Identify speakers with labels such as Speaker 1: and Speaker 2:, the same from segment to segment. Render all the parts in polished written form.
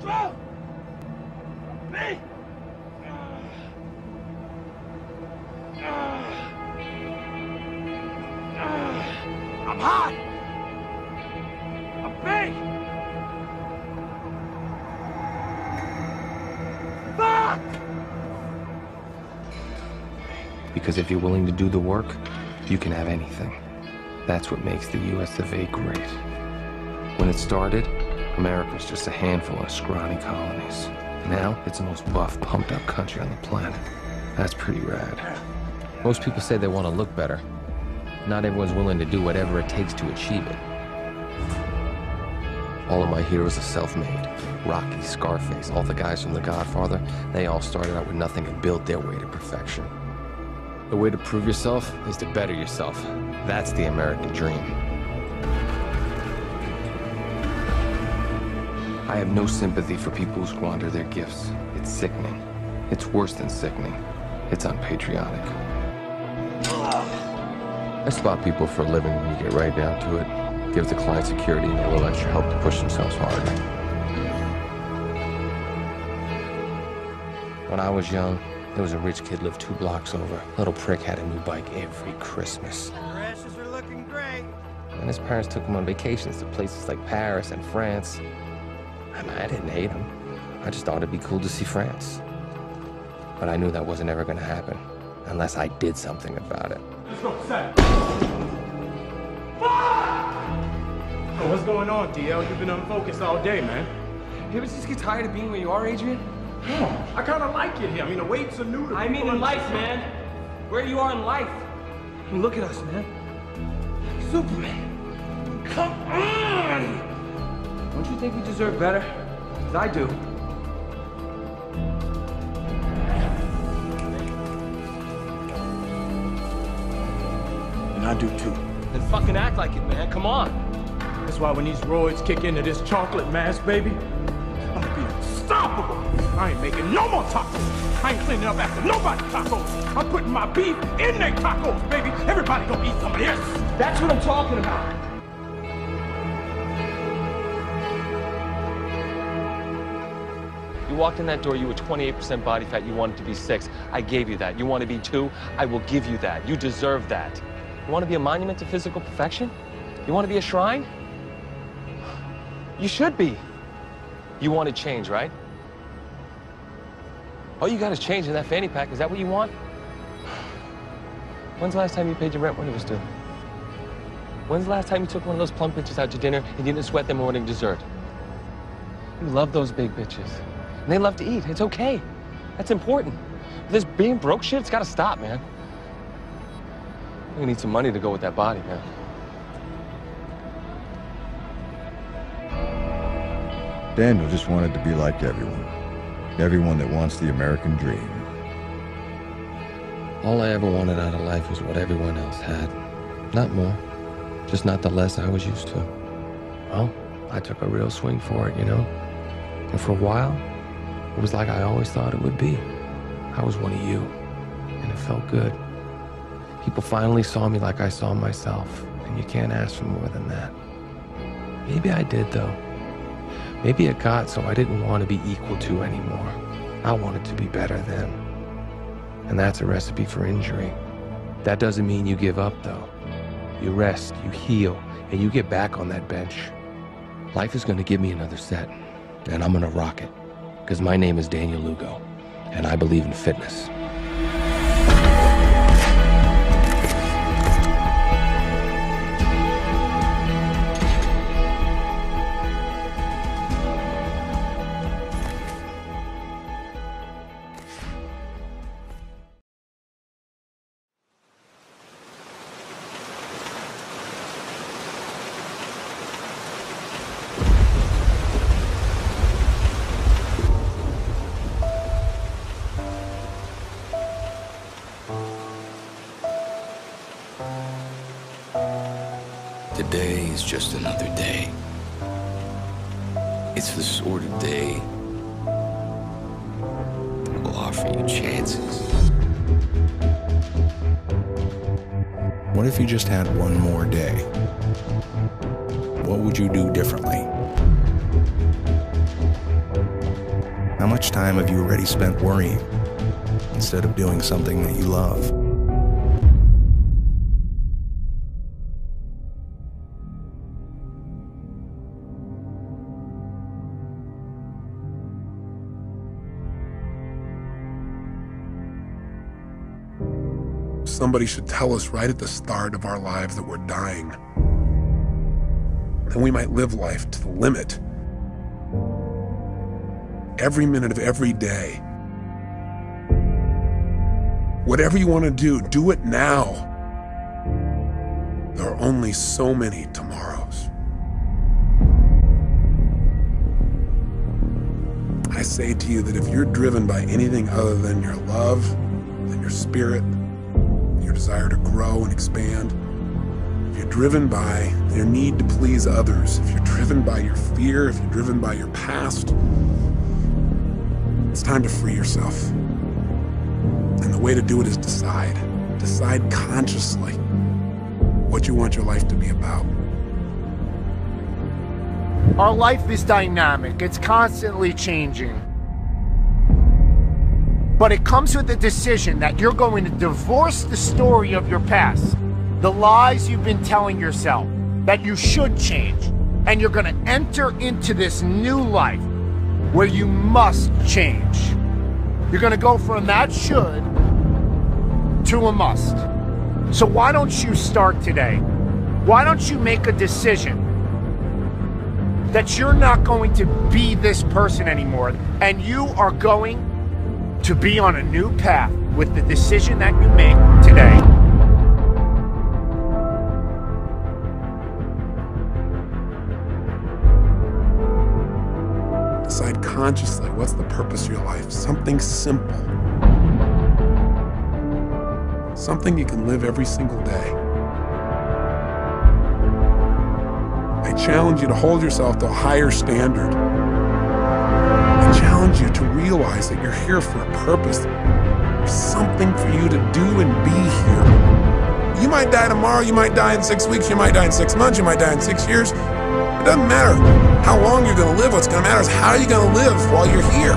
Speaker 1: Me! I'm hot! I'm big! Fuck!
Speaker 2: Because if you're willing to do the work, you can have anything. That's what makes the US of A great. When it started, America was just a handful of scrawny colonies. Now, it's the most buff, pumped-up country on the planet. That's pretty rad.
Speaker 3: Most people say they want to look better. Not everyone's willing to do whatever it takes to achieve it. All of my heroes are self-made. Rocky, Scarface, all the guys from The Godfather, they all started out with nothing and built their way to perfection. The way to prove yourself is to better yourself. That's the American dream.
Speaker 2: I have no sympathy for people who squander their gifts. It's sickening. It's worse than sickening. It's unpatriotic.
Speaker 3: I spot people for a living when you get right down to it. Give the client security and a little extra help to push themselves harder. When I was young, there was a rich kid lived 2 blocks over. Little prick had a new bike every Christmas.
Speaker 1: Your ashes are looking great.
Speaker 3: And his parents took him on vacations to places like Paris and France. I mean, I didn't hate him. I just thought it'd be cool to see France. But I knew that wasn't ever gonna happen unless I did something about it.
Speaker 1: Let's go, set. Oh, what's going on, DL? You've been unfocused all day, man.
Speaker 4: You ever just get tired of being where you are, Adrian?
Speaker 1: No, I kind of like it here. I mean, the weights are new to
Speaker 4: I mean in life, man. Where you are in life. I mean, look at us, man. Superman. Come on! Don't you think we deserve better? 'Cause I do.
Speaker 1: And I do too.
Speaker 4: Then fucking act like it, man. Come on.
Speaker 1: That's why when these roids kick into this chocolate mass, baby, I'm gonna be unstoppable. I ain't making no more tacos. I ain't cleaning up after nobody's tacos. I'm putting my beef in their tacos, baby. Everybody gonna eat some of this.
Speaker 4: That's what I'm talking about. You walked in that door, you were 28% body fat, you wanted to be 6. I gave you that. You want to be 2? I will give you that. You deserve that. You want to be a monument to physical perfection? You want to be a shrine? You should be. You want to change, right? All you got is change in that fanny pack. Is that what you want? When's the last time you paid your rent when it was due? When's the last time you took one of those plump bitches out to dinner and you didn't sweat them morning dessert? You love those big bitches. And they love to eat. It's okay. That's important. This being broke shit, it's got to stop, man. You need some money to go with that body, man.
Speaker 5: Daniel just wanted to be like everyone. Everyone that wants the American dream.
Speaker 3: All I ever wanted out of life was what everyone else had. Not more. Just not the less I was used to. Well, I took a real swing for it, you know? And for a while, it was like I always thought it would be. I was one of you, and it felt good. People finally saw me like I saw myself, and you can't ask for more than that. Maybe I did, though. Maybe it got so I didn't want to be equal to anymore. I wanted to be better then. And that's a recipe for injury. That doesn't mean you give up, though. You rest, you heal, and you get back on that bench. Life is going to give me another set, and I'm going to rock it. Because my name is Daniel Lugo, and I believe in fitness.
Speaker 6: Today is just another day. It's the sort of day that will offer you chances.
Speaker 7: What if you just had one more day? What would you do differently? How much time have you already spent worrying instead of doing something that you love?
Speaker 8: Somebody should tell us right at the start of our lives that we're dying. Then we might live life to the limit. Every minute of every day. Whatever you want to do it now. There are only so many tomorrows. I say to you that if you're driven by anything other than your love, than your spirit, your desire to grow and expand, if you're driven by your need to please others, if you're driven by your fear, if you're driven by your past, it's time to free yourself. And the way to do it is decide. Decide consciously what you want your life to be about.
Speaker 9: Our life is dynamic. It's constantly changing. But it comes with a decision that you're going to divorce the story of your past, the lies you've been telling yourself that you should change, and you're going to enter into this new life where you must change. You're going to go from that should to a must. So why don't you start today? Why don't you make a decision that you're not going to be this person anymore, and you are going to be on a new path with the decision that you make today.
Speaker 8: Decide consciously what's the purpose of your life. Something simple. Something you can live every single day. I challenge you to hold yourself to a higher standard. I challenge you to realize that you're here for a purpose. There's something for you to do and be here. You might die tomorrow, you might die in 6 weeks, you might die in 6 months, you might die in 6 years. It doesn't matter how long you're going to live. What's going to matter is how you're going to live while you're here.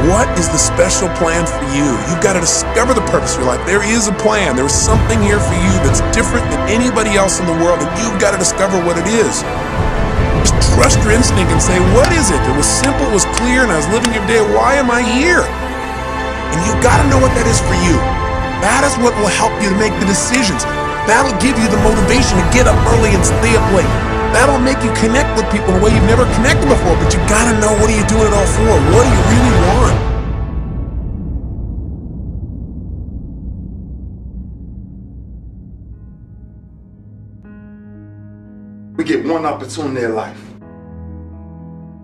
Speaker 8: What is the special plan for you? You've got to discover the purpose of your life. There is a plan. There is something here for you that's different than anybody else in the world, and you've got to discover what it is. Just trust your instinct and say, what is it? It was simple, it was clear, and I was living your day. Why am I here? And you've got to know what that is for you. That is what will help you to make the decisions. That'll give you the motivation to get up early and stay up late. That'll make you connect with people in a way you've never connected before, but you got to know, what are you doing it all for? What do you really want?
Speaker 10: We get one opportunity in life,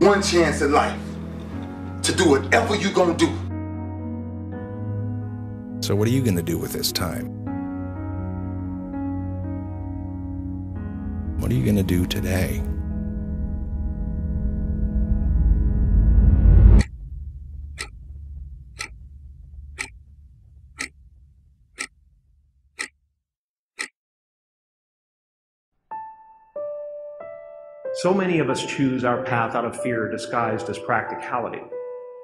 Speaker 10: one chance in life to do whatever you're gonna do.
Speaker 7: So what are you gonna do with this time? What are you gonna do today?
Speaker 11: So many of us choose our path out of fear disguised as practicality.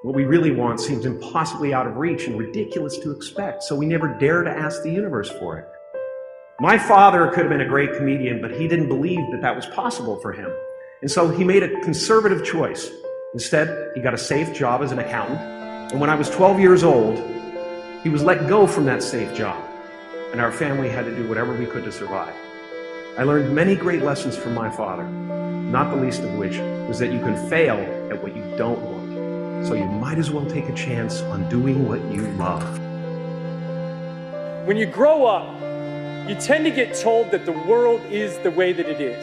Speaker 11: What we really want seems impossibly out of reach and ridiculous to expect, so we never dare to ask the universe for it. My father could have been a great comedian, but he didn't believe that that was possible for him. And so he made a conservative choice. Instead, he got a safe job as an accountant. And when I was 12 years old, he was let go from that safe job. And our family had to do whatever we could to survive. I learned many great lessons from my father, not the least of which was that you can fail at what you don't want. So you might as well take a chance on doing what you love.
Speaker 12: When you grow up, you tend to get told that the world is the way that it is,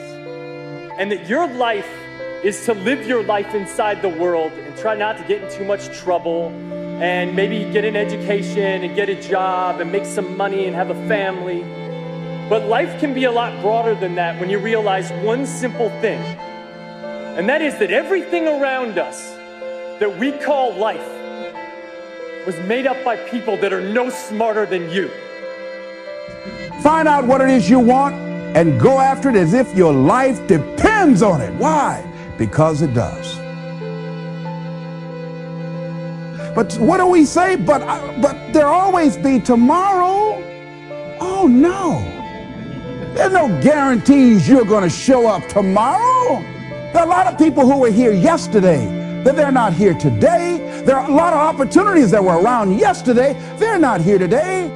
Speaker 12: and that your life is to live your life inside the world and try not to get in too much trouble, and maybe get an education and get a job and make some money and have a family. But life can be a lot broader than that when you realize one simple thing, and that is that everything around us that we call life was made up by people that are no smarter than you.
Speaker 13: Find out what it is you want and go after it as if your life depends on it. Why? because it does. But what do we say? But there'll always be tomorrow. Oh no. There's no guarantees you're going to show up tomorrow. There are a lot of people who were here yesterday that they're not here today. There are a lot of opportunities that were around yesterday. They're not here today.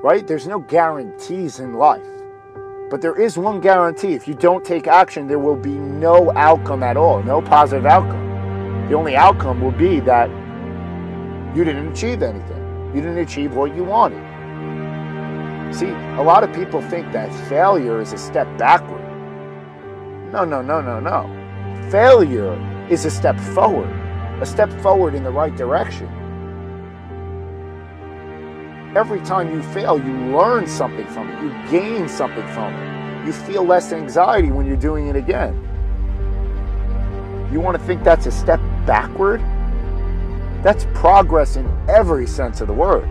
Speaker 9: Right? There's no guarantees in life. But there is one guarantee. If you don't take action, there will be no outcome at all, no positive outcome. The only outcome will be that you didn't achieve anything. You didn't achieve what you wanted. See, a lot of people think that failure is a step backward. No, no, no, no, no. Failure is a step forward in the right direction. Every time you fail, you learn something from it. You gain something from it. You feel less anxiety when you're doing it again. You want to think that's a step backward? That's progress in every sense of the word.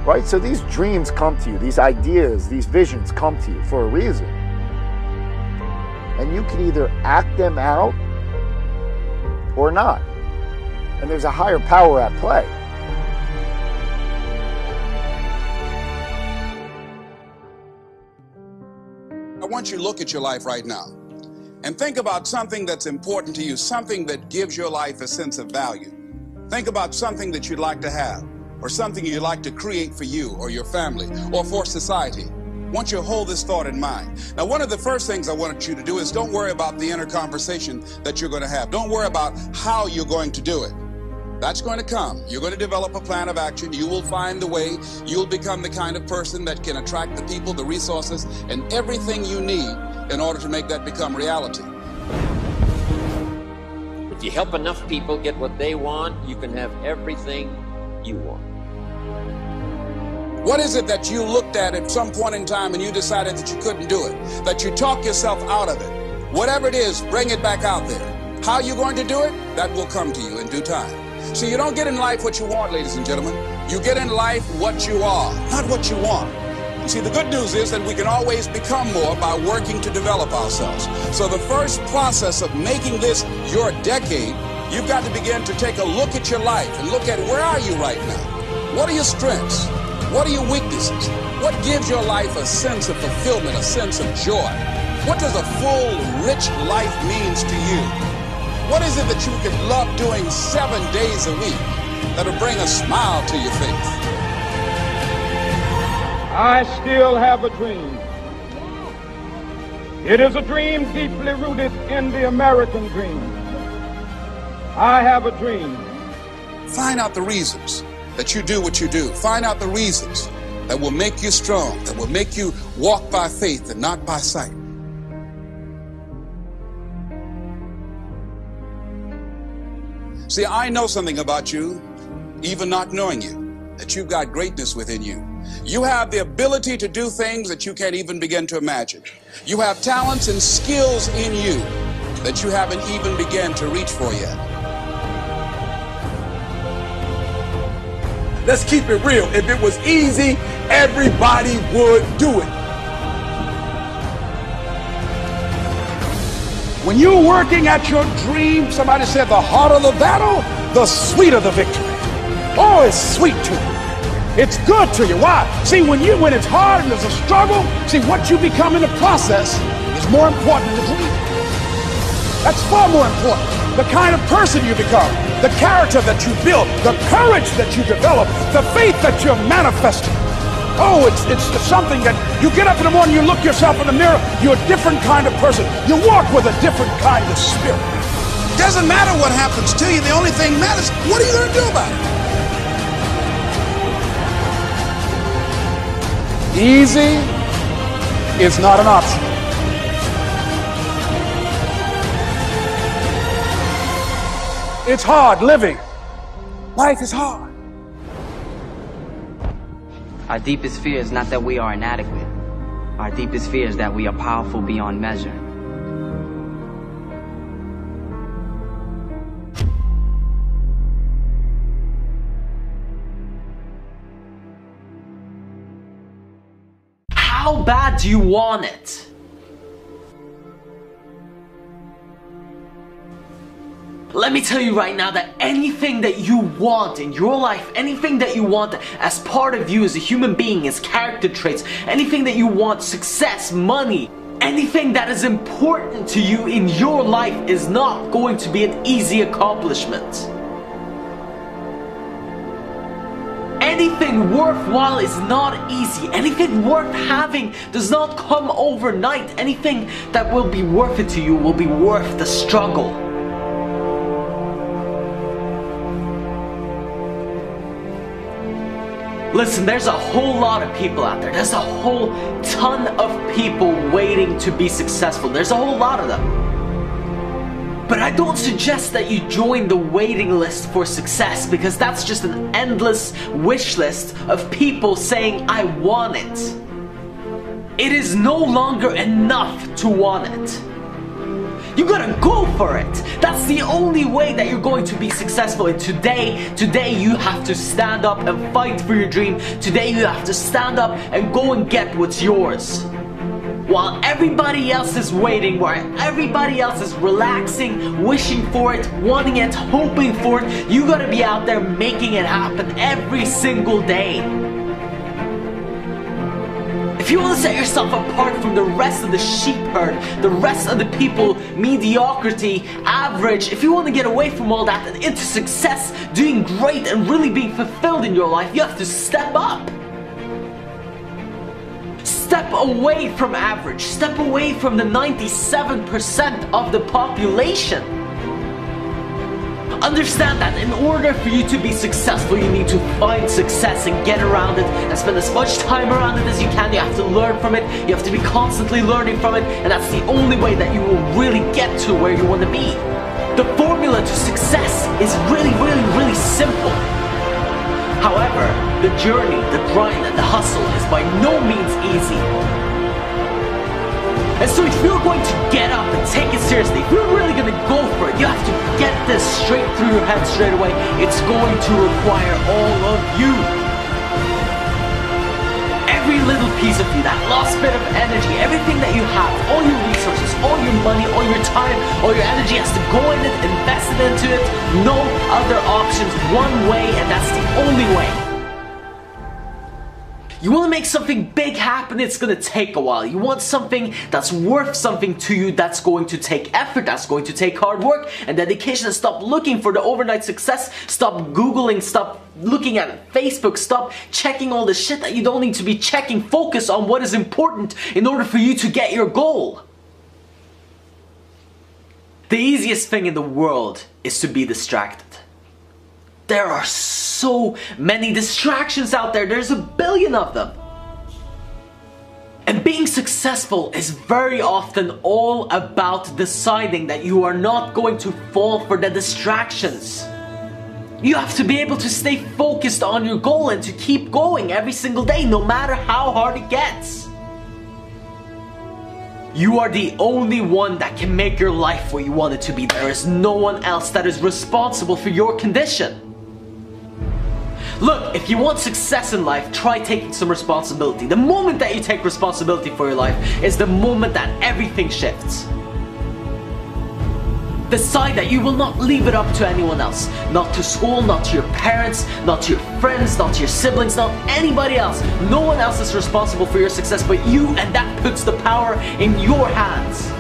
Speaker 9: Right? So these dreams come to you, these ideas, these visions come to you for a reason. And you can either act them out or not. And there's a higher power at play.
Speaker 14: I want you to look at your life right now and think about something that's important to you, something that gives your life a sense of value. Think about something that you'd like to have, or something you'd like to create for you or your family or for society. I want you to hold this thought in mind. Now, one of the first things I want you to do is don't worry about the inner conversation that you're going to have. Don't worry about how you're going to do it. That's going to come. You're going to develop a plan of action. You will find the way. You'll become the kind of person that can attract the people, the resources, and everything you need in order to make that become reality.
Speaker 15: If you help enough people get what they want, you can have everything you want.
Speaker 14: What is it that you looked at some point in time and you decided that you couldn't do it? That you talk yourself out of it? Whatever it is, bring it back out there. How you're going to do it? That will come to you in due time. See, you don't get in life what you want, ladies and gentlemen. You get in life what you are, not what you want. See, the good news is that we can always become more by working to develop ourselves. So the first process of making this your decade, you've got to begin to take a look at your life and look at where are you right now? What are your strengths? What are your weaknesses? What gives your life a sense of fulfillment, a sense of joy? What does a full, rich life means to you? What is it that you can love doing 7 days a week that'll bring a smile to your face?
Speaker 1: I still have a dream. It is a dream deeply rooted in the American dream. I have a dream.
Speaker 14: Find out the reasons that you do what you do. Find out the reasons that will make you strong, that will make you walk by faith and not by sight. See, I know something about you, even not knowing you, that you've got greatness within you. You have the ability to do things that you can't even begin to imagine. You have talents and skills in you that you haven't even begun to reach for yet.
Speaker 13: Let's keep it real. If it was easy, everybody would do it. When you're working at your dream, somebody said the harder the battle, the sweeter the victory. Oh, it's sweet to you. It's good to you. Why? See, when it's hard and there's a struggle, see, what you become in the process is more important than the dream. That's far more important. The kind of person you become, the character that you build, the courage that you develop, the faith that you're manifesting. Oh, it's something that you get up in the morning, you look yourself in the mirror, you're a different kind of person. You walk with a different kind of spirit.
Speaker 14: Doesn't matter what happens to you. The only thing matters, what are you going to do about it?
Speaker 13: Easy is not an option. It's hard living. Life is hard.
Speaker 16: Our deepest fear is not that we are inadequate. Our deepest fear is that we are powerful beyond measure.
Speaker 17: How bad do you want it? Let me tell you right now that anything that you want in your life, anything that you want as part of you as a human being, as character traits, anything that you want, success, money, anything that is important to you in your life is not going to be an easy accomplishment. Anything worthwhile is not easy. Anything worth having does not come overnight. Anything that will be worth it to you will be worth the struggle. Listen, there's a whole lot of people out there. There's a whole ton of people waiting to be successful. There's a whole lot of them. But I don't suggest that you join the waiting list for success, because that's just an endless wish list of people saying, I want it. It is no longer enough to want it. You gotta go for it. That's the only way that you're going to be successful. And today you have to stand up and fight for your dream. Today you have to stand up and go and get what's yours. While everybody else is waiting, while everybody else is relaxing, wishing for it, wanting it, hoping for it, you gotta be out there making it happen every single day. If you want to set yourself apart from the rest of the sheep herd, the rest of the people, mediocrity, average, if you want to get away from all that and into success, doing great and really being fulfilled in your life, you have to step up. Step away from average. Step away from the 97% of the population. Understand that in order for you to be successful, you need to find success and get around it and spend as much time around it as you can. You have to learn from it. You have to be constantly learning from it, and that's the only way that you will really get to where you want to be. The formula to success is really, really, really simple. However, the journey, the grind, and the hustle is by no means easy. And so if you're going to get up and take it seriously, if you're really going to go for it, you have to get this straight through your head straight away. It's going to require all of you. Every little piece of you, that last bit of energy, everything that you have, all your resources, all your money, all your time, all your energy has to go in it, invest it into it. No other options, one way, and that's the only way. You want to make something big happen, it's going to take a while. You want something that's worth something to you, that's going to take effort, that's going to take hard work and dedication. And stop looking for the overnight success. Stop Googling, stop looking at Facebook, stop checking all the shit that you don't need to be checking. Focus on what is important in order for you to get your goal. The easiest thing in the world is to be distracted. There are so many distractions out there. There's a billion of them. And being successful is very often all about deciding that you are not going to fall for the distractions. You have to be able to stay focused on your goal and to keep going every single day, no matter how hard it gets. You are the only one that can make your life what you want it to be. There is no one else that is responsible for your condition. Look, if you want success in life, try taking some responsibility. The moment that you take responsibility for your life is the moment that everything shifts. Decide that you will not leave it up to anyone else. Not to school, not to your parents, not to your friends, not to your siblings, not anybody else. No one else is responsible for your success but you, and that puts the power in your hands.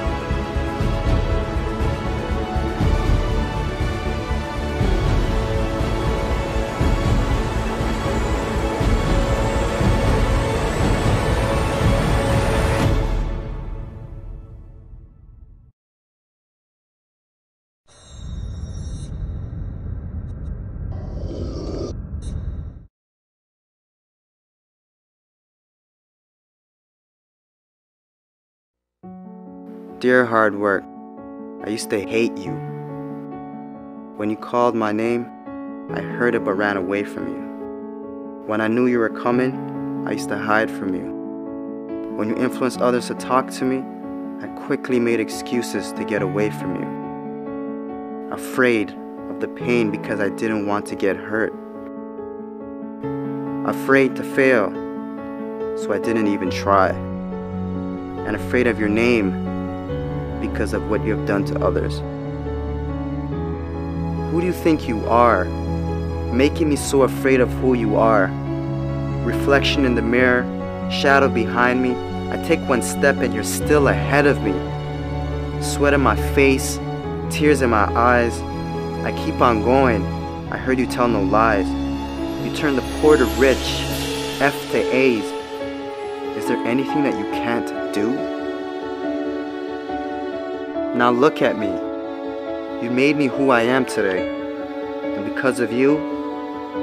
Speaker 18: Dear hard work, I used to hate you. When you called my name, I heard it but ran away from you. When I knew you were coming, I used to hide from you. When you influenced others to talk to me, I quickly made excuses to get away from you. Afraid of the pain because I didn't want to get hurt. Afraid to fail, so I didn't even try. and afraid of your name because of what you have done to others. Who do you think you are, making me so afraid of who you are? Reflection in the mirror, shadow behind me. I take one step and you're still ahead of me. Sweat on my face, tears in my eyes. I keep on going. I heard you tell no lies. You turn the poor to rich, F to A's. Is there anything that you can't do? Now look at me. You made me who I am today. And because of you,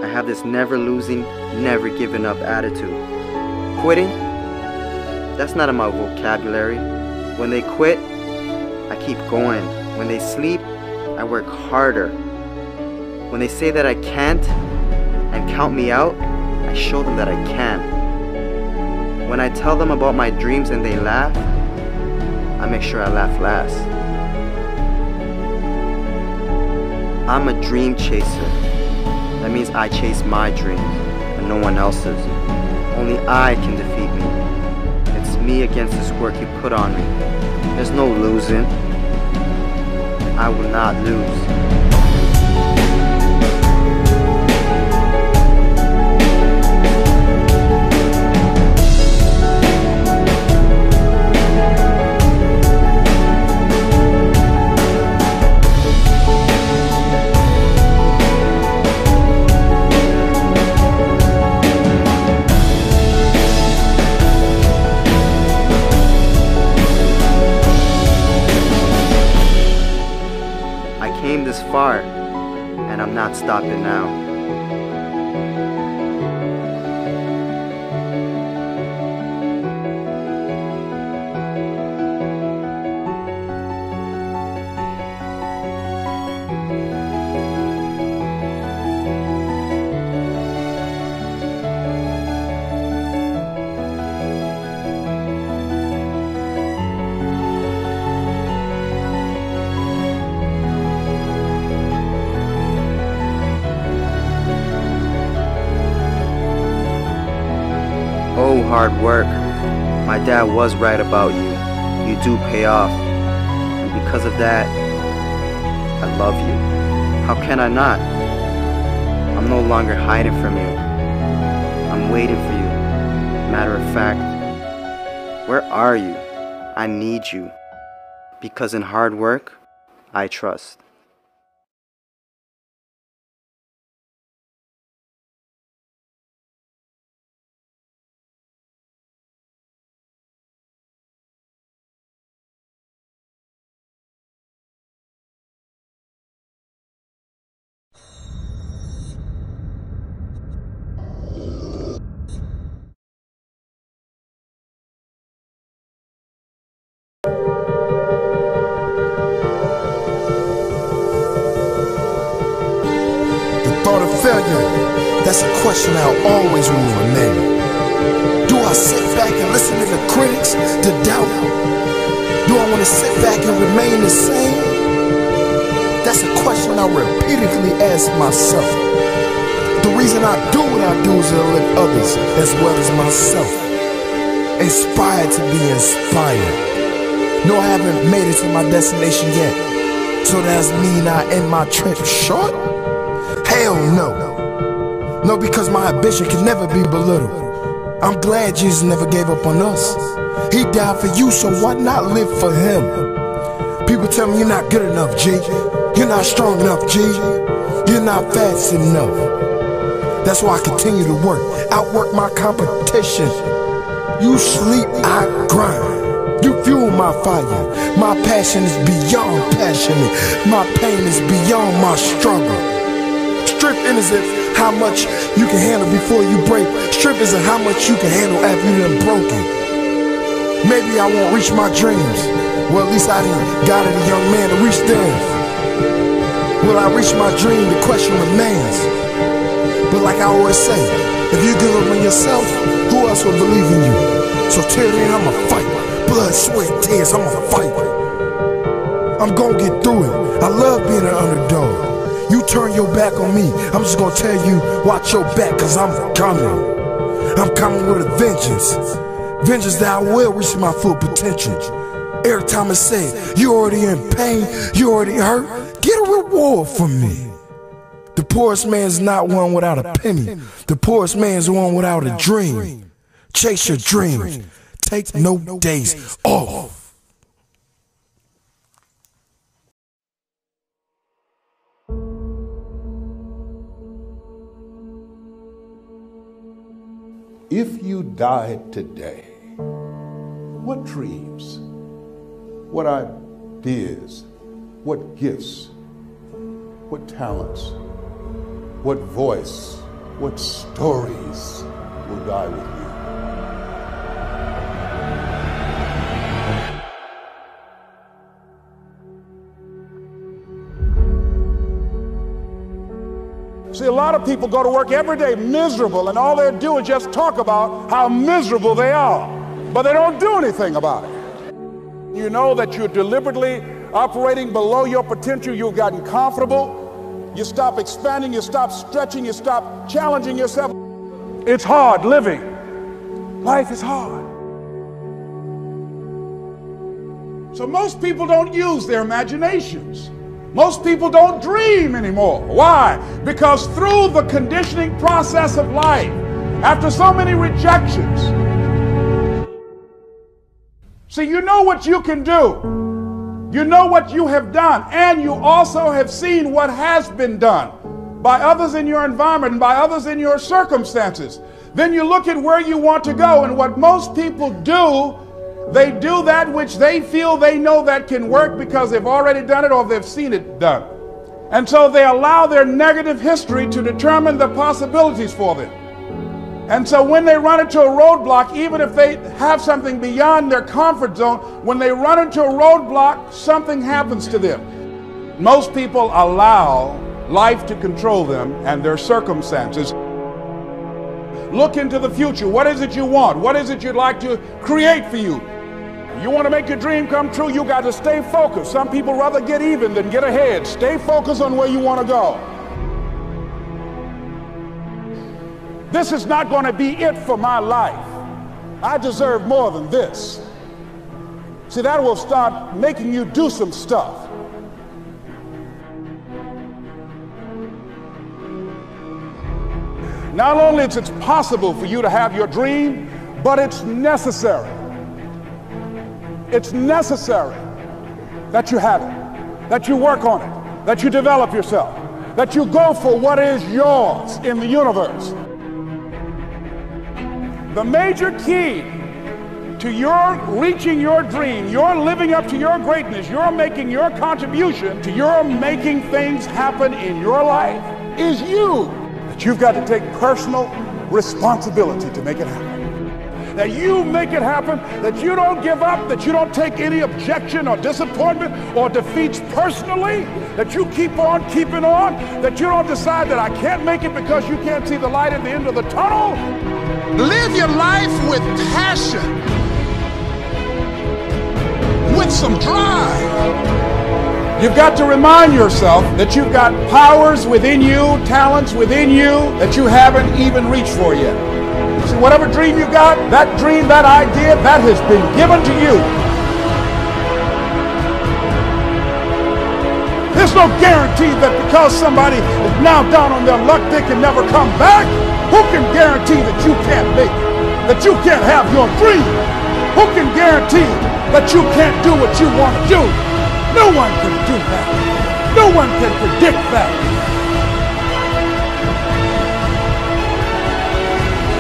Speaker 18: I have this never losing, never giving up attitude. Quitting? That's not in my vocabulary. When they quit, I keep going. When they sleep, I work harder. When they say that I can't and count me out, I show them that I can. When I tell them about my dreams and they laugh, I make sure I laugh last. I'm a dream chaser. That means I chase my dreams and no one else's. Only I can defeat me. It's me against this work you put on me. There's no losing. I will not lose. This far, and I'm not stopping now. Oh, hard work. My dad was right about you. You do pay off. And because of that, I love you. How can I not? I'm no longer hiding from you. I'm waiting for you. Matter of fact, where are you? I need you. Because in hard work, I trust.
Speaker 19: Thought of failure, that's a question I'll always will remain. Do I sit back and listen to the critics, to doubt? Do I want to sit back and remain the same? That's a question I repeatedly ask myself. The reason I do what I do is to lift others as well as myself. Inspired to be inspired. No, I haven't made it to my destination yet. So does mean I end my trip short? Hell no. No, because my ambition can never be belittled. I'm glad Jesus never gave up on us. He died for you, so why not live for him? People tell me you're not good enough, G. You're not strong enough, G. You're not fast enough. That's why I continue to work, outwork my competition. You sleep, I grind. You fuel my fire. My passion is beyond passionate. My pain is beyond my struggle. Strength isn't how much you can handle before you break. Strength isn't how much you can handle after you done broken. Maybe I won't reach my dreams. Well, at least I done got it a young man to reach them. Will I reach my dream? The question remains. But like I always say, if you give up on yourself, who else will believe in you? So till then, I'ma fight. Blood, sweat, tears, I'ma fight. I'm gonna get through it. I love being an underdog. You turn your back on me, I'm just gonna tell you, watch your back, cause I'm coming. I'm coming with a vengeance. Vengeance that I will reach my full potential. Every time I say, you already in pain, you already hurt, get a reward from me. The poorest man's not one without a penny. The poorest man's one without a dream. Chase your dreams. Take no days off.
Speaker 13: If you died today, what dreams, what ideas, what gifts, what talents, what voice, what stories will die with you? See, a lot of people go to work every day miserable, and all they do is just talk about how miserable they are, but they don't do anything about it. You know that you're deliberately operating below your potential. You've gotten comfortable. You stop expanding. You stop stretching. You stop challenging yourself. It's hard living. Life is hard. So most people don't use their imaginations. Most people don't dream anymore. Why? Because through the conditioning process of life, after so many rejections, see, you know what you can do. You know what you have done, and you also have seen what has been done by others in your environment and by others in your circumstances. Then you look at where you want to go, and what most people do, they do that which they feel they know that can work because they've already done it or they've seen it done. And so they allow their negative history to determine the possibilities for them. And so when they run into a roadblock, even if they have something beyond their comfort zone, when they run into a roadblock, something happens to them. Most people allow life to control them and their circumstances. Look into the future. What is it you want? What is it you'd like to create for you? You want to make your dream come true, you got to stay focused. Some people rather get even than get ahead. Stay focused on where you want to go. This is not going to be it for my life. I deserve more than this. See, that will start making you do some stuff. Not only is it possible for you to have your dream, but it's necessary. It's necessary that you have it, that you work on it, that you develop yourself, that you go for what is yours in the universe. The major key to your reaching your dream, your living up to your greatness, your making your contribution to your making things happen in your life is you. That you've got to take personal responsibility to make it happen. That you make it happen, that you don't give up, that you don't take any objection or disappointment or defeats personally, that you keep on keeping on, that you don't decide that I can't make it because you can't see the light at the end of the tunnel. Live your life with passion, with some drive. You've got to remind yourself that you've got powers within you, talents within you that you haven't even reached for yet. See, whatever dream you got, that dream, that idea, that has been given to you. There's no guarantee that because somebody is now down on their luck, they can never come back. Who can guarantee that you can't make it? That you can't have your dream? Who can guarantee that you can't do what you want to do? No one can do that. No one can predict that.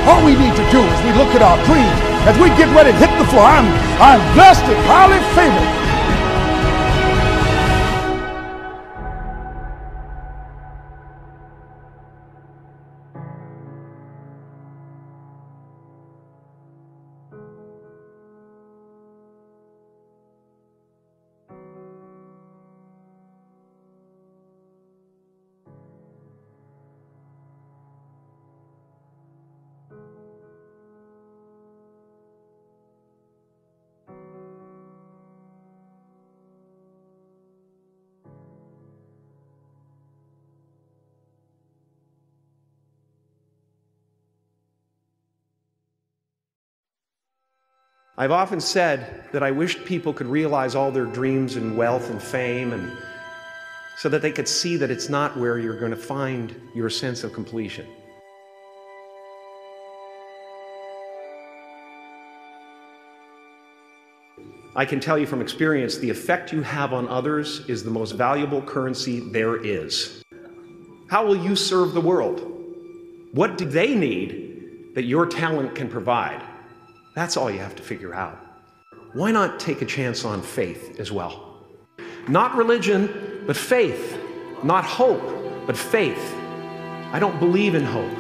Speaker 13: All we need to do is we look at our dreams as we get ready to hit the floor. I'm blessed and highly favored.
Speaker 11: I've often said that I wished people could realize all their dreams in wealth and fame, and so that they could see that it's not where you're going to find your sense of completion. I can tell you from experience, the effect you have on others is the most valuable currency there is. How will you serve the world? What do they need that your talent can provide? That's all you have to figure out. Why not take a chance on faith as well? Not religion, but faith. Not hope, but faith. I don't believe in hope.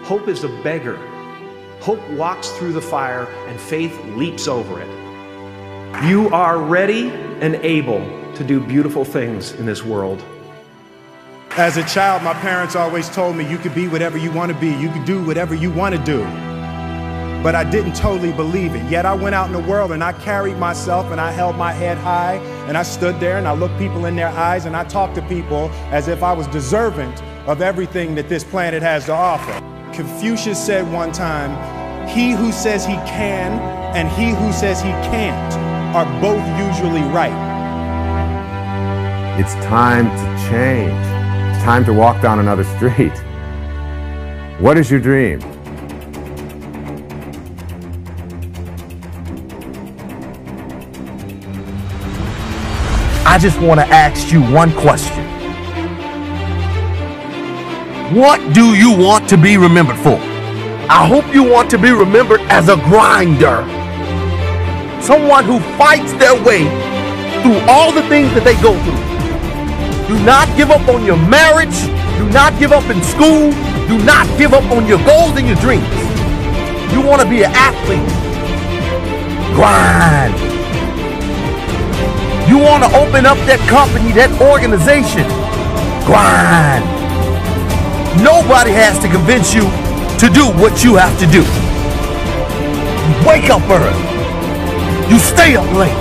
Speaker 11: Hope is a beggar. Hope walks through the fire and faith leaps over it. You are ready and able to do beautiful things in this world.
Speaker 20: As a child, my parents always told me you could be whatever you want to be. You could do whatever you want to do. But I didn't totally believe it. Yet I went out in the world and I carried myself and I held my head high and I stood there and I looked people in their eyes and I talked to people as if I was deserving of everything that this planet has to offer. Confucius said one time, he who says he can and he who says he can't are both usually right.
Speaker 21: It's time to change. It's time to walk down another street. What is your dream?
Speaker 22: I just want to ask you one question. What do you want to be remembered for? I hope you want to be remembered as a grinder. Someone who fights their way through all the things that they go through. Do not give up on your marriage. Do not give up in school. Do not give up on your goals and your dreams. You want to be an athlete. Grind. You want to open up that company, that organization. Grind. Nobody has to convince you to do what you have to do. You wake up early. You stay up late.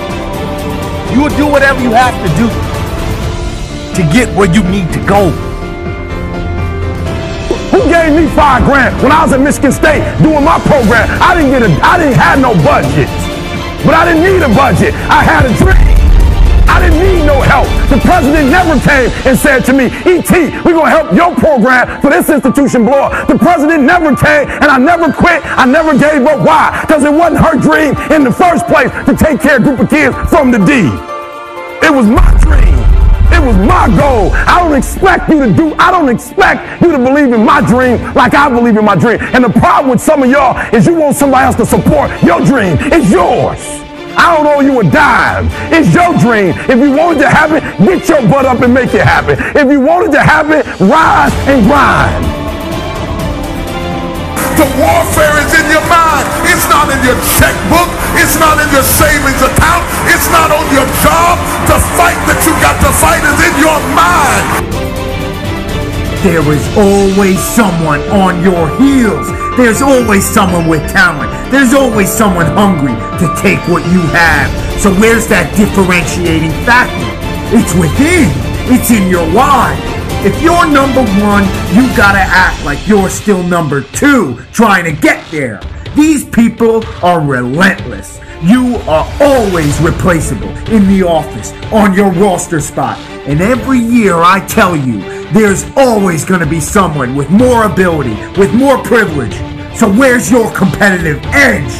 Speaker 22: You will do whatever you have to do to get where you need to go.
Speaker 13: Who gave me $5 grand when I was at Michigan State doing my program? I didn't have no budget, but I didn't need a budget. I had a dream. I didn't need no help. The president never came and said to me, E.T., we're going to help your program for this institution blow up. The president never came, and I never quit. I never gave up. Why? Because it wasn't her dream in the first place to take care of a group of kids from the D. It was my dream. It was my goal. I don't expect you to believe in my dream like I believe in my dream. And the problem with some of y'all is you want somebody else to support your dream. It's yours. I don't owe you a dime. It's your dream. If you want it to happen, get your butt up and make it happen. If you want it to happen, rise and grind.
Speaker 23: The warfare is in your mind. It's not in your checkbook. It's not in your savings account. It's not on your job. The fight that you got to fight is in your mind.
Speaker 9: There is always someone on your heels. There's always someone with talent. There's always someone hungry to take what you have. So where's that differentiating factor? It's within. It's in your why. If you're number one, you gotta act like you're still number two, trying to get there. These people are relentless. You are always replaceable in the office, on your roster spot. And every year I tell you, there's always going to be someone with more ability, with more privilege. So where's your competitive edge?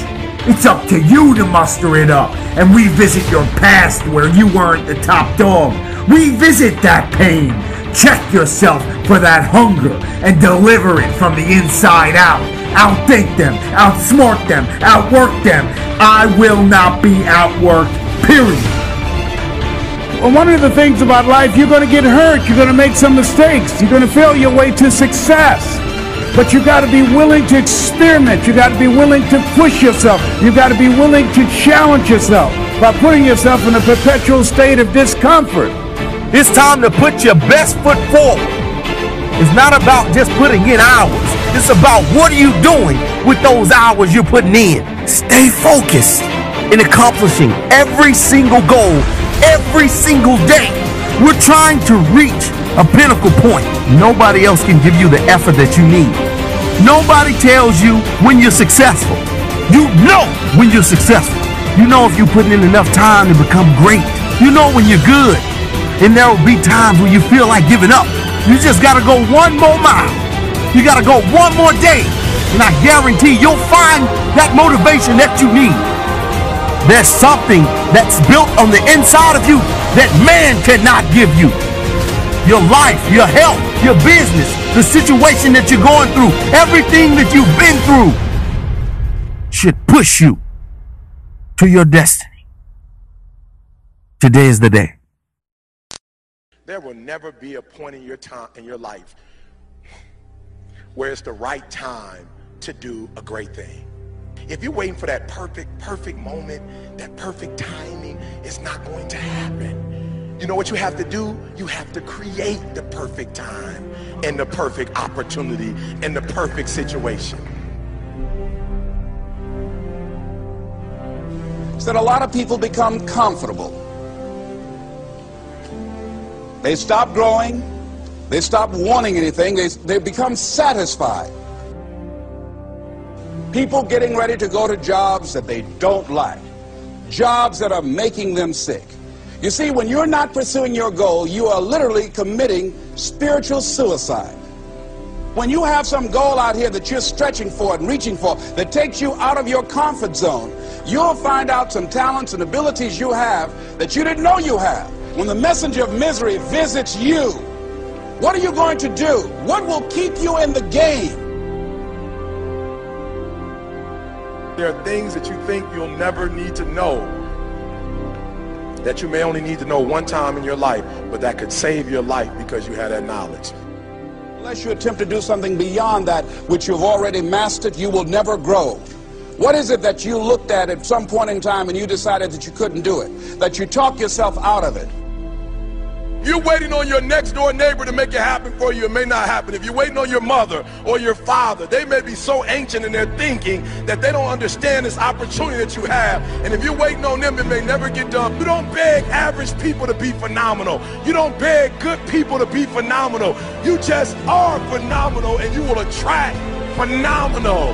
Speaker 9: It's up to you to muster it up and revisit your past where you weren't the top dog. Revisit that pain. Check yourself for that hunger and deliver it from the inside out. Outthink them, outsmart them, outwork them. I will not be outworked, period.
Speaker 13: Well, one of the things about life, you're going to get hurt. You're going to make some mistakes. You're going to fail your way to success. But you got to be willing to experiment. You got to be willing to push yourself. You got to be willing to challenge yourself by putting yourself in a perpetual state of discomfort.
Speaker 22: It's time to put your best foot forward. It's not about just putting in hours. It's about what are you doing with those hours you're putting in. Stay focused in accomplishing every single goal, every single day. We're trying to reach a pinnacle point. Nobody else can give you the effort that you need. Nobody tells you when you're successful. You know when you're successful. You know if you're putting in enough time to become great. You know when you're good. And there will be times when you feel like giving up. You just got to go one more mile. You got to go one more day. And I guarantee you'll find that motivation that you need. There's something that's built on the inside of you that man cannot give you. Your life, your health, your business, the situation that you're going through, everything that you've been through should push you to your destiny. Today is the day.
Speaker 2: There will never be a point in your life where it's the right time to do a great thing. If you're waiting for that perfect moment, that perfect timing, it's not going to happen. You know what you have to do? You have to create the perfect time and the perfect opportunity and the perfect situation.
Speaker 14: So that a lot of people become comfortable. They stop growing. They stop wanting anything. They become satisfied. People getting ready to go to jobs that they don't like. Jobs that are making them sick. You see, when you're not pursuing your goal, you are literally committing spiritual suicide. When you have some goal out here that you're stretching for and reaching for that takes you out of your comfort zone, you'll find out some talents and abilities you have that you didn't know you have. When the messenger of misery visits you, what are you going to do? What will keep you in the game?
Speaker 2: There are things that you think you'll never need to know, that you may only need to know one time in your life, but that could save your life because you had that knowledge.
Speaker 14: Unless you attempt to do something beyond that which you've already mastered, you will never grow. What is it that you looked at some point in time and you decided that you couldn't do it, that you talked yourself out of it?
Speaker 2: You're waiting on your next door neighbor to make it happen for you, it may not happen. If you're waiting on your mother or your father, they may be so ancient in their thinking that they don't understand this opportunity that you have. And if you're waiting on them, it may never get done. You don't beg average people to be phenomenal. You don't beg good people to be phenomenal. You just are phenomenal, and you will attract phenomenal.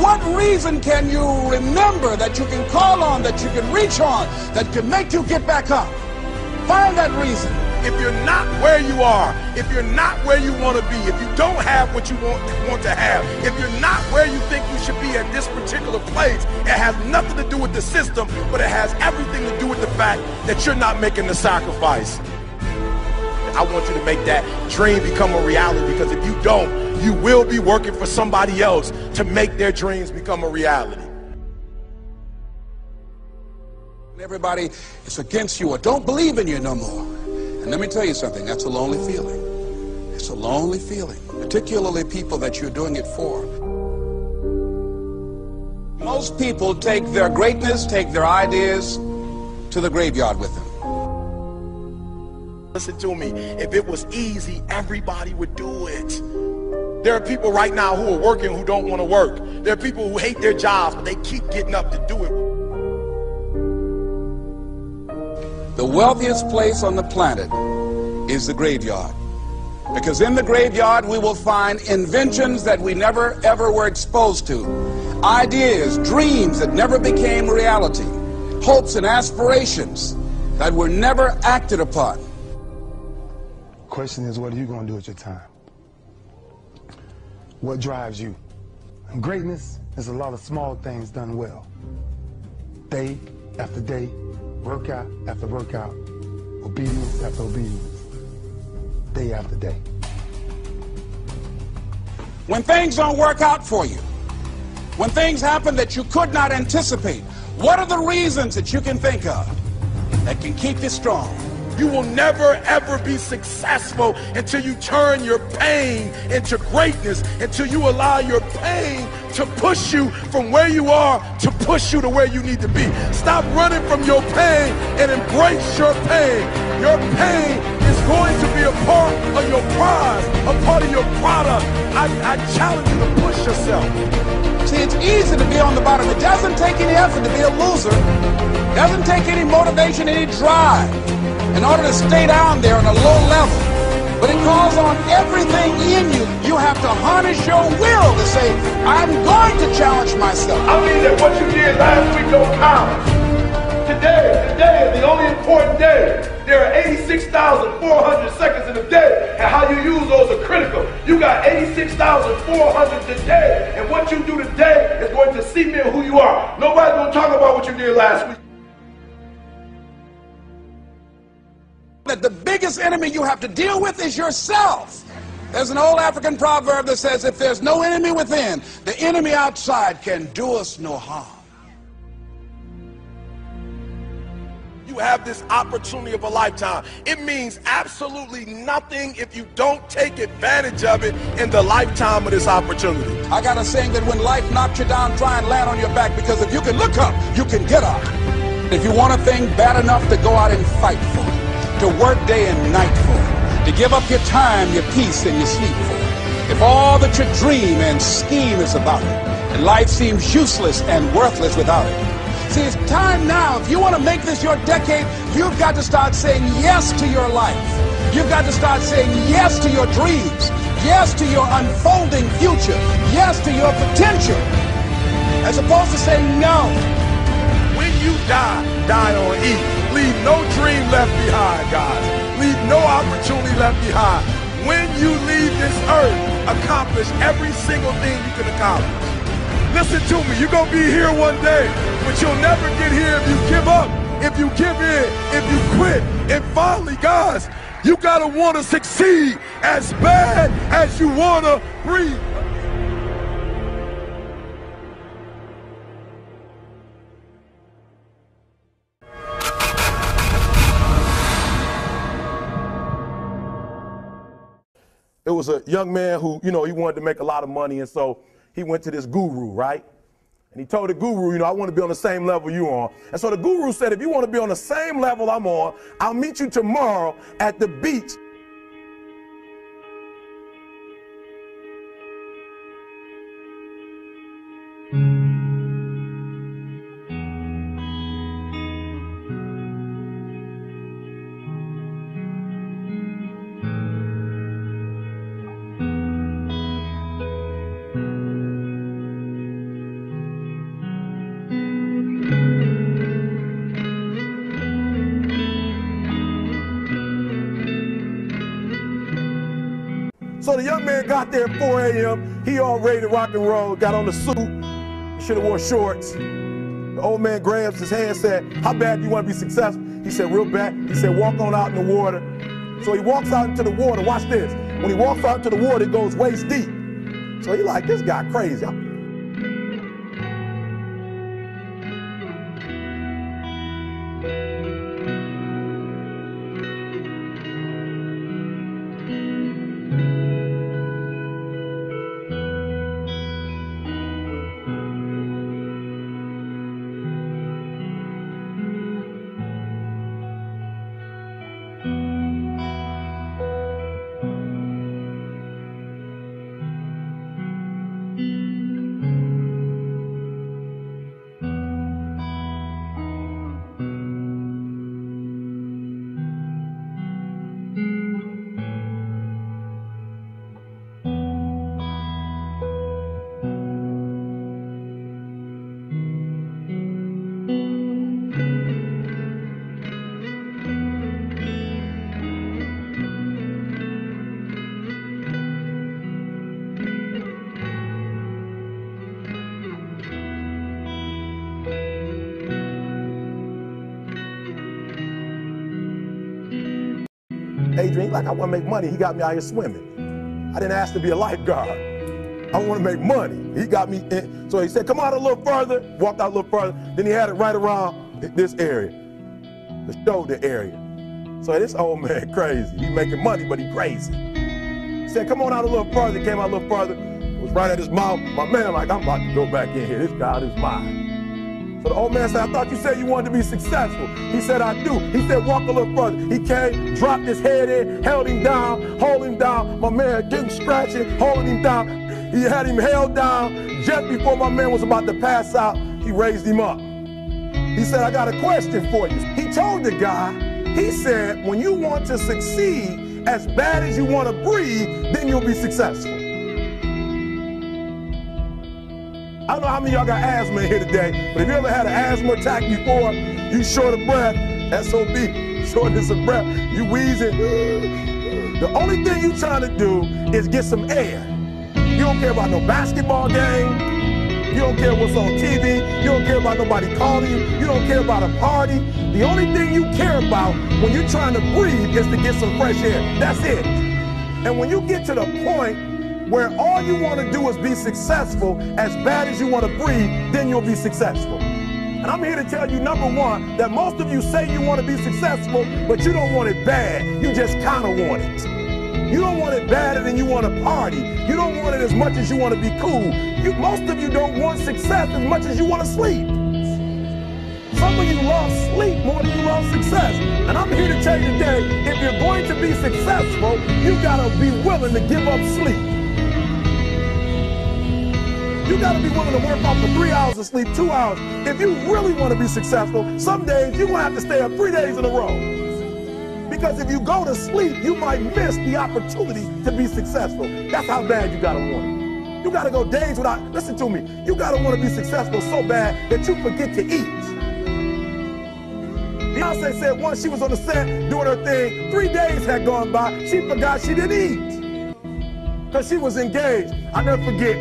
Speaker 14: What reason can you remember that you can call on, that you can reach on, that can make you get back up? Find that reason.
Speaker 2: If you're not where you are, if you're not where you want to be, if you don't have what you want to have, if you're not where you think you should be at this particular place, it has nothing to do with the system, but it has everything to do with the fact that you're not making the sacrifice. I want you to make that dream become a reality, because if you don't, you will be working for somebody else to make their dreams become a reality.
Speaker 14: Everybody is against you or don't believe in you no more. And let me tell you something, that's a lonely feeling. It's a lonely feeling, particularly people that you're doing it for. Most people take their greatness, take their ideas to the graveyard with them.
Speaker 2: Listen to me, if it was easy, everybody would do it. There are people right now who are working who don't want to work. There are people who hate their jobs, but they keep getting up to do it.
Speaker 14: The wealthiest place on the planet is the graveyard. Because in the graveyard we will find inventions that we never ever were exposed to. Ideas, dreams that never became reality. Hopes and aspirations that were never acted upon.
Speaker 4: Question is, what are you going to do with your time? What drives you? And greatness is a lot of small things done well. Day after day, workout after workout, obedience after obedience, day after day.
Speaker 14: When things don't work out for you, when things happen that you could not anticipate, what are the reasons that you can think of that can keep you strong?
Speaker 2: You will never ever be successful until you turn your pain into greatness, until you allow your pain to push you from where you are to push you to where you need to be. Stop running from your pain and embrace your pain. Your pain is going to be a part of your prize, a part of your product. I challenge you to push yourself.
Speaker 14: See, it's easy to be on the bottom. It doesn't take any effort to be a loser. It doesn't take any motivation, any drive in order to stay down there on a low level. But it calls on everything in you. You have to harness your will to say, I'm going trying to challenge myself.
Speaker 23: I mean that what you did last week don't count. Today is the only important day. There are 86,400 seconds in a day, and how you use those are critical. You got 86,400 today, and what you do today is going to cement who you are. Nobody's going to talk about what you did last week.
Speaker 14: That the biggest enemy you have to deal with is yourself. There's an old African proverb that says, if there's no enemy within, the enemy outside can do us no harm.
Speaker 2: You have this opportunity of a lifetime. It means absolutely nothing if you don't take advantage of it in the lifetime of this opportunity.
Speaker 14: I got a saying that when life knocks you down, try and land on your back, because if you can look up, you can get up. If you want a thing bad enough to go out and fight for it, to work day and night for it, to give up your time, your peace, and your sleep for it, if all that you dream and scheme is about it, and life seems useless and worthless without it. See, it's time now. If you want to make this your decade, you've got to start saying yes to your life. You've got to start saying yes to your dreams, yes to your unfolding future, yes to your potential, as opposed to saying no.
Speaker 2: When you die on E. Leave no dream left behind, guys. Leave no opportunity left behind. When you leave this earth, accomplish every single thing you can accomplish. Listen to me, you're going to be here one day, but you'll never get here if you give up, if you give in, if you quit. And finally, guys, you got to want to succeed as bad as you want to breathe.
Speaker 23: It was a young man who, he wanted to make a lot of money, and so he went to this guru, right? And he told the guru, I want to be on the same level you are. And so the guru said, if you want to be on the same level I'm on, I'll meet you tomorrow at the beach. So the young man got there at 4 a.m. He all ready to rock and roll, got on the suit, should have wore shorts. The old man grabs his hand and said, how bad do you want to be successful? He said, real bad. He said, walk on out in the water. So he walks out into the water. Watch this. When he walks out into the water, it goes waist deep. So he like, this guy crazy. Adrian, like, I want to make money. He got me out here swimming. I didn't ask to be a lifeguard. I want to make money. He got me in. So he said, come out a little further. Walked out a little further. Then he had it right around this area, the shoulder area. So this old man crazy. He making money, but he crazy. He said, come on out a little further. He came out a little further. It was right at his mouth. My man like, I'm about to go back in here. This God is mine. So the old man said, I thought you said you wanted to be successful. He said, I do. He said, walk a little further. He came, dropped his head in, held him down, hold him down. My man getting scratching, holding him down. He had him held down. Just before my man was about to pass out, he raised him up. He said, I got a question for you. He told the guy, he said, when you want to succeed as bad as you want to breathe, then you'll be successful. I don't know how many of y'all got asthma in here today, but if you ever had an asthma attack before, you short of breath, SOB, shortness of breath, you wheezing. The only thing you trying to do is get some air. You don't care about no basketball game. You don't care what's on TV. You don't care about nobody calling you. You don't care about a party. The only thing you care about when you're trying to breathe is to get some fresh air. That's it. And when you get to the point where all you want to do is be successful as bad as you want to breathe, then you'll be successful. And I'm here to tell you, number one, that most of you say you want to be successful, but you don't want it bad. You just kind of want it. You don't want it badder than you want to party. You don't want it as much as you want to be cool. Most of you don't want success as much as you want to sleep. Some of you love sleep more than you love success. And I'm here to tell you today, if you're going to be successful, you got to be willing to give up sleep. You got to be willing to work off for 3 hours of sleep, 2 hours. If you really want to be successful, some days you're going to have to stay up 3 days in a row. Because if you go to sleep, you might miss the opportunity to be successful. That's how bad you got to want it. You got to go days without, listen to me, you got to want to be successful so bad that you forget to eat. Beyonce said once she was on the set doing her thing, 3 days had gone by, she forgot she didn't eat. Because she was engaged. I never forget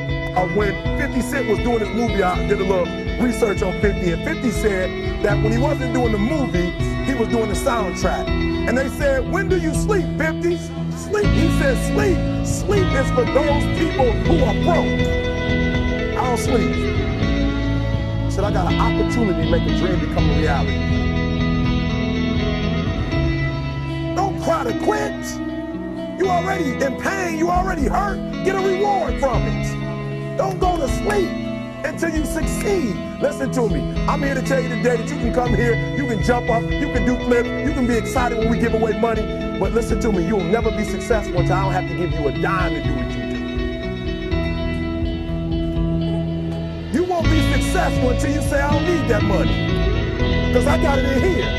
Speaker 23: when 50 Cent was doing his movie, I did a little research on 50, and 50 said that when he wasn't doing the movie, he was doing the soundtrack. And they said, when do you sleep, 50? Sleep. He said, sleep. Sleep is for those people who are broke. I don't sleep. He said, I got an opportunity to make a dream become a reality. Don't cry to quit. You already in pain. You already hurt. Get a reward from it. Don't go to sleep until you succeed. Listen to me. I'm here to tell you today that you can come here, you can jump up, you can do flips, you can be excited when we give away money. But listen to me, you'll never be successful until I don't have to give you a dime to do what you do. You won't be successful until you say, I don't need that money, because I got it in here.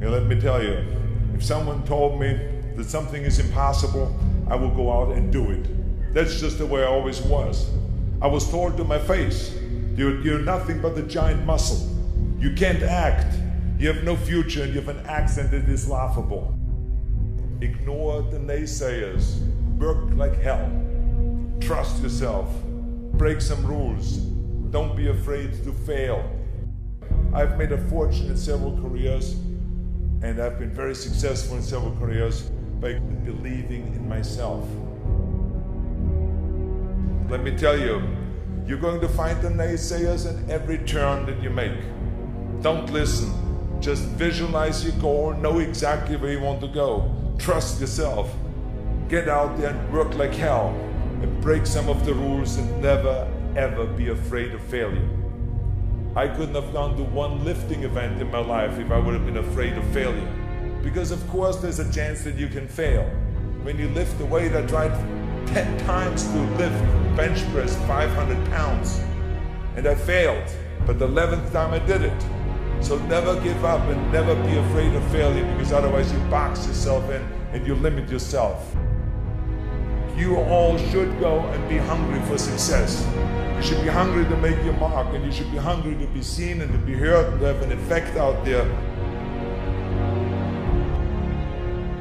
Speaker 3: Let me tell you, if someone told me that something is impossible, I will go out and do it. That's just the way I always was. I was told to my face, you're nothing but a giant muscle. You can't act. You have no future and you have an accent that is laughable. Ignore the naysayers. Work like hell. Trust yourself. Break some rules. Don't be afraid to fail. I've made a fortune in several careers, and I've been very successful in several careers by believing in myself. Let me tell you, you're going to find the naysayers in every turn that you make. Don't listen. Just visualize your goal, know exactly where you want to go. Trust yourself. Get out there and work like hell, and break some of the rules, and never ever be afraid of failure. I couldn't have gone to one lifting event in my life if I would have been afraid of failure. Because of course there's a chance that you can fail. When you lift the weight, I tried 10 times to lift bench press 500 pounds. And I failed, but the 11th time I did it. So never give up and never be afraid of failure, because otherwise you box yourself in and you limit yourself. You all should go and be hungry for success. You should be hungry to make your mark, and you should be hungry to be seen and to be heard and to have an effect out there.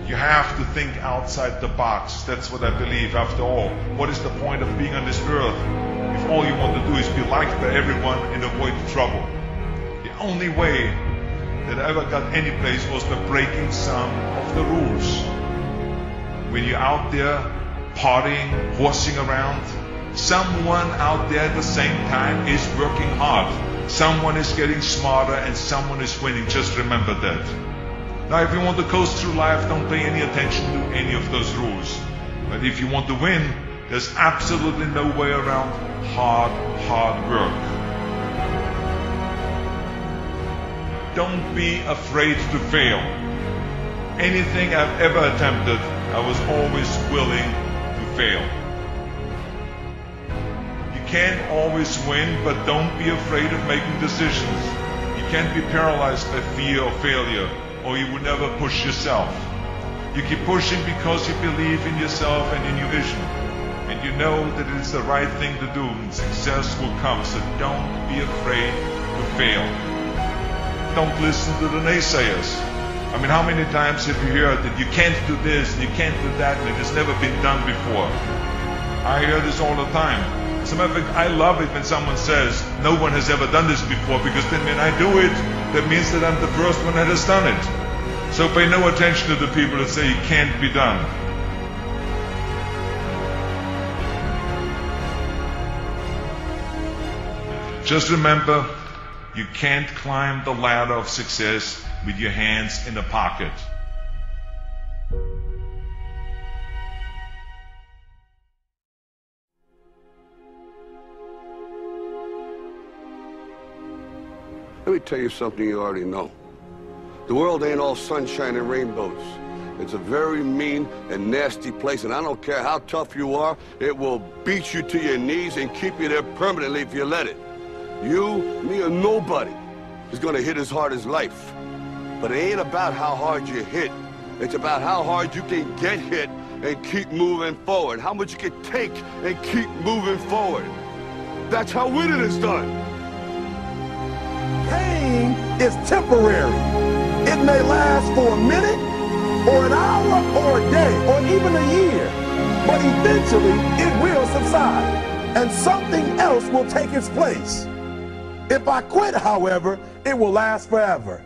Speaker 3: You have to think outside the box. That's what I believe. After all, what is the point of being on this earth if all you want to do is be liked by everyone and avoid trouble? The only way that I ever got any place was by breaking some of the rules. When you're out there partying, horsing around, someone out there at the same time is working hard. Someone is getting smarter and someone is winning. Just remember that. Now, if you want to coast through life, don't pay any attention to any of those rules. But if you want to win, there's absolutely no way around hard work. Don't be afraid to fail. Anything I've ever attempted, I was always willing to fail. You can't always win, but don't be afraid of making decisions. You can't be paralyzed by fear of failure, or you will never push yourself. You keep pushing because you believe in yourself and in your vision. And you know that it's the right thing to do, and success will come, so don't be afraid to fail. Don't listen to the naysayers. I mean, how many times have you heard that you can't do this, and you can't do that, and it's never been done before? I hear this all the time. As a matter of fact, I love it when someone says, no one has ever done this before, because then when I do it, that means that I'm the first one that has done it. So pay no attention to the people that say it can't be done. Just remember, you can't climb the ladder of success with your hands in a pocket.
Speaker 5: Let me tell you something you already know. The world ain't all sunshine and rainbows. It's a very mean and nasty place, and I don't care how tough you are, it will beat you to your knees and keep you there permanently if you let it. You, me, or nobody is gonna hit as hard as life. But it ain't about how hard you hit. It's about how hard you can get hit and keep moving forward. How much you can take and keep moving forward. That's how winning is done.
Speaker 23: Pain is temporary. It may last for a minute, or an hour, or a day, or even a year. But eventually, it will subside, and something else will take its place. If I quit, however, it will last forever.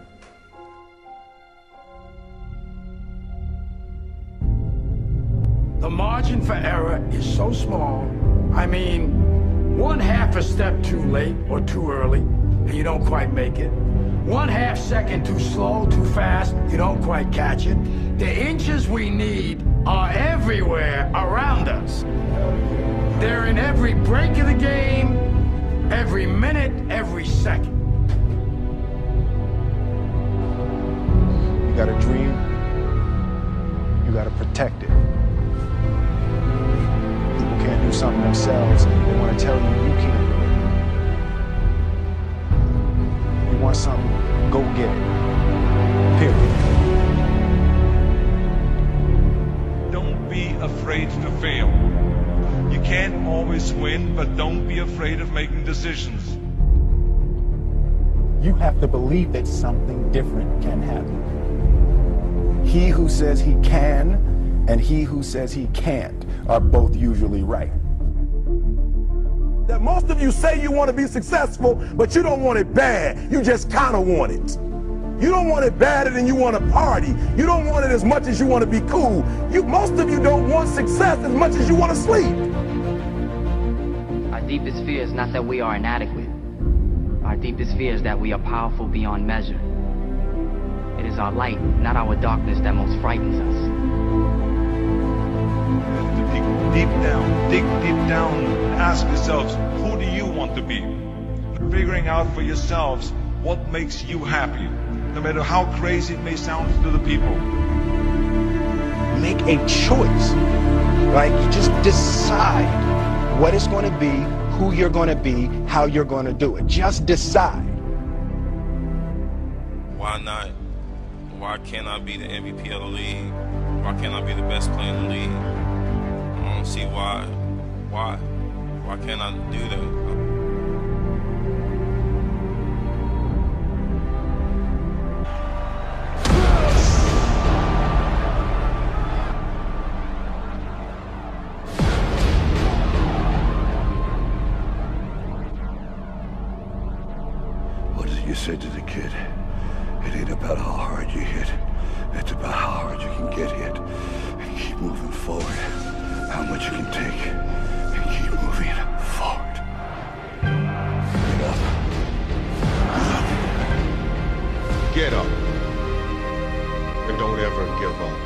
Speaker 1: The margin for error is so small. I mean, 1/2 a step too late or too early, and you don't quite make it. 1/2 second too slow, too fast, you don't quite catch it. The inches we need are everywhere around us. They're in every break of the game, every minute, every second.
Speaker 6: You got a dream, you got to protect it. People can't do something themselves, they want to tell you you can't do it. You want something, go get it. Period.
Speaker 3: Don't be afraid to fail. You can't always win, but don't be afraid of making decisions.
Speaker 6: You have to believe that something different can happen. He who says he can and he who says he can't are both usually right.
Speaker 23: That most of you say you want to be successful, but you don't want it bad. You just kind of want it. You don't want it badder than you want to party. You don't want it as much as you want to be cool. Most of you don't want success as much as you want to sleep.
Speaker 16: Our deepest fear is not that we are inadequate. Our deepest fear is that we are powerful beyond measure. It is our light, not our darkness, that most frightens us.
Speaker 3: Deep down, dig deep down, ask yourselves, who do you want to be? Figuring out for yourselves what makes you happy, no matter how crazy it may sound to the people.
Speaker 6: Make a choice, right? You just decide what it's going to be, who you're going to be, how you're going to do it. Just decide.
Speaker 8: Why not? Why can't I be the MVP of the league? Why can't I be the best player in the league? I don't see why. Why can't I do that?
Speaker 5: What is it you said to the kid? It ain't about how hard you hit. It's about how hard you can get hit and keep moving forward. How much you can take and keep moving forward. Get up.
Speaker 24: Get up. And don't ever give up.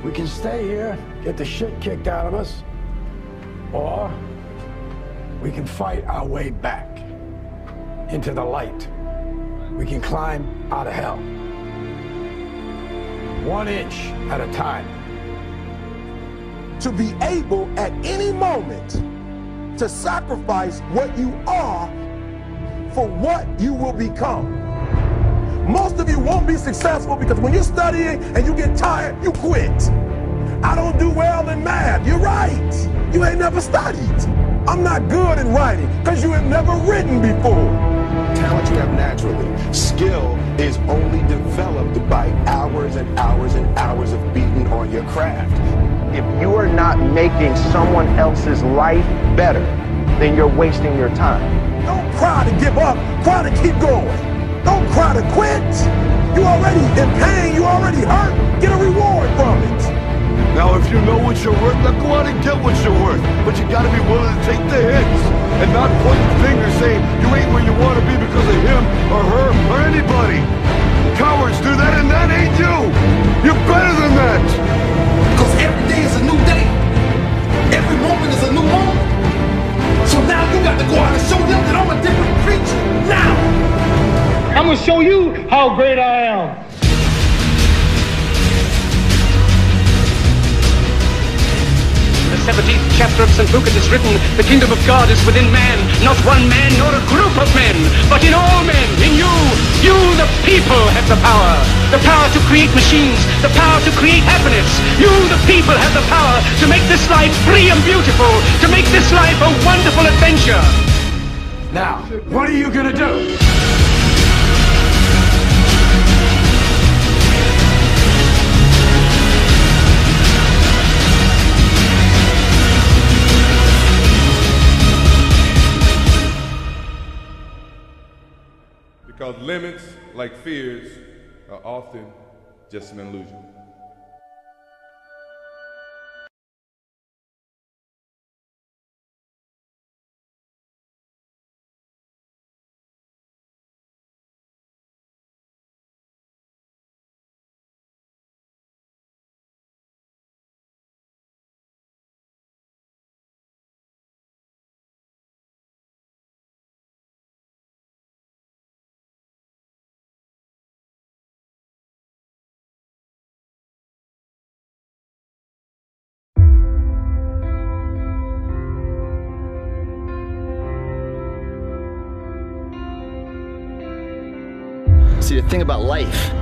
Speaker 1: We can stay here, get the shit kicked out of us, or we can fight our way back into the light.
Speaker 7: we can climb out of hell. 1 inch at a time.
Speaker 23: To be able at any moment to sacrifice what you are for what you will become. Most of you won't be successful because when you're studying and you get tired, you quit. I don't do well in math. You're right. You ain't never studied. I'm not good in writing because you have never written before.
Speaker 6: Talent you have naturally. Skill is only developed by hours and hours and hours of beating on your craft.
Speaker 9: If you are not making someone else's life better, then you're wasting your time.
Speaker 23: Don't cry to give up. Cry to keep going. Don't cry to quit. You already in pain. You already hurt. Get a reward from it.
Speaker 5: Now, if you know what you're worth, now go out and get what you're worth. But you gotta be willing to take the hits and not point the finger saying you ain't where you want to be because of him or her or anybody. Cowards do that, and that ain't you. You're better than that.
Speaker 19: Because every day is a new day. Every moment is a new moment. So now you got to go out and show them that I'm a different creature. Now!
Speaker 10: I'm going to show you how great I am.
Speaker 12: The 17th chapter of St. Luke it is written, the kingdom of God is within man, not one man nor a group of men, but in all men, in you. You, the people, have the power to create machines, the power to create happiness. You, the people, have the power to make this life free and beautiful, to make this life a wonderful adventure.
Speaker 7: Now, what are you gonna do?
Speaker 3: Because limits, like fears, are often just an illusion.
Speaker 15: See, the thing about life,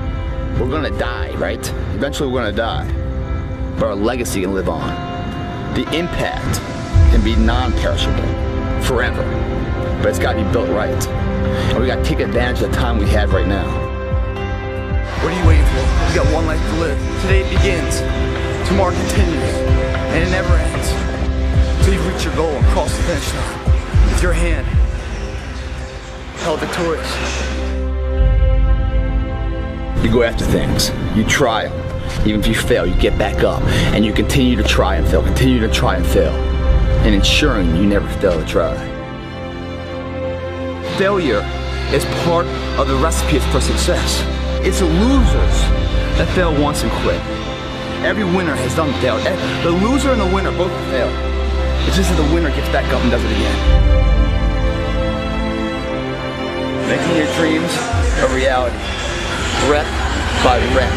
Speaker 15: we're gonna die, right? Eventually we're gonna die. But our legacy can live on. The impact can be non-perishable, forever. But it's gotta be built right. And we gotta take advantage of the time we have right now.
Speaker 25: What are you waiting for? You got one life to live. Today it begins. Tomorrow continues. And it never ends. Until you reach your goal and cross the finish line. With your hand held victorious.
Speaker 15: You go after things. You try them. Even if you fail, you get back up. And you continue to try and fail. Continue to try and fail. And ensuring you never fail to try. Failure is part of the recipe for success. It's the losers that fail once and quit. Every winner has done failed. The loser and the winner both fail. It's just that the winner gets back up and does it again. Making your dreams a reality. Rep by rep.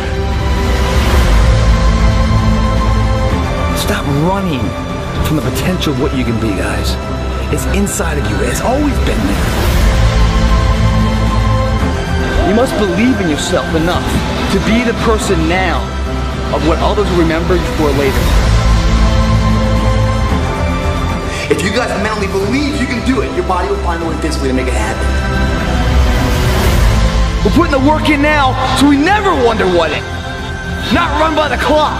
Speaker 15: Stop running from the potential of what you can be, guys. It's inside of you. It's always been there. You must believe in yourself enough to be the person now of what others will remember you for later. If you guys mentally believe you can do it, your body will find a way physically to make it happen. We're putting the work in now, so we never wonder what it. Not run by the clock.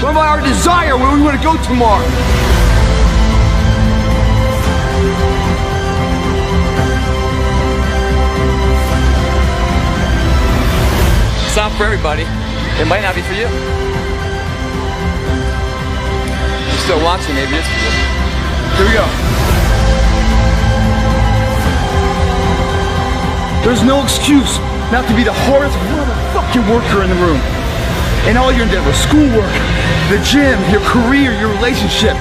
Speaker 15: Run by our desire where we want to go tomorrow.
Speaker 25: It's not for everybody. It might not be for you. You're still watching, maybe it's for you. Here we go.
Speaker 15: There's no excuse not to be the hardest motherfucking worker in the room. And all your endeavors, schoolwork, the gym, your career, your relationship,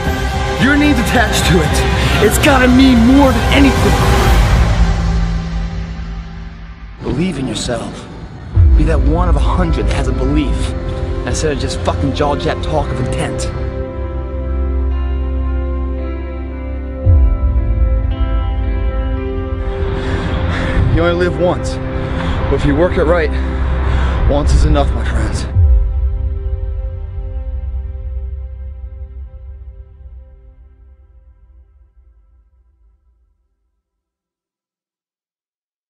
Speaker 15: your needs attached to it. It's gotta mean more than anything. Believe in yourself.
Speaker 25: yourself. Be that one of 100 that has a belief, instead of just fucking jaw-jab talk of intent. You only live once, but if you work it right, once is enough, my friends.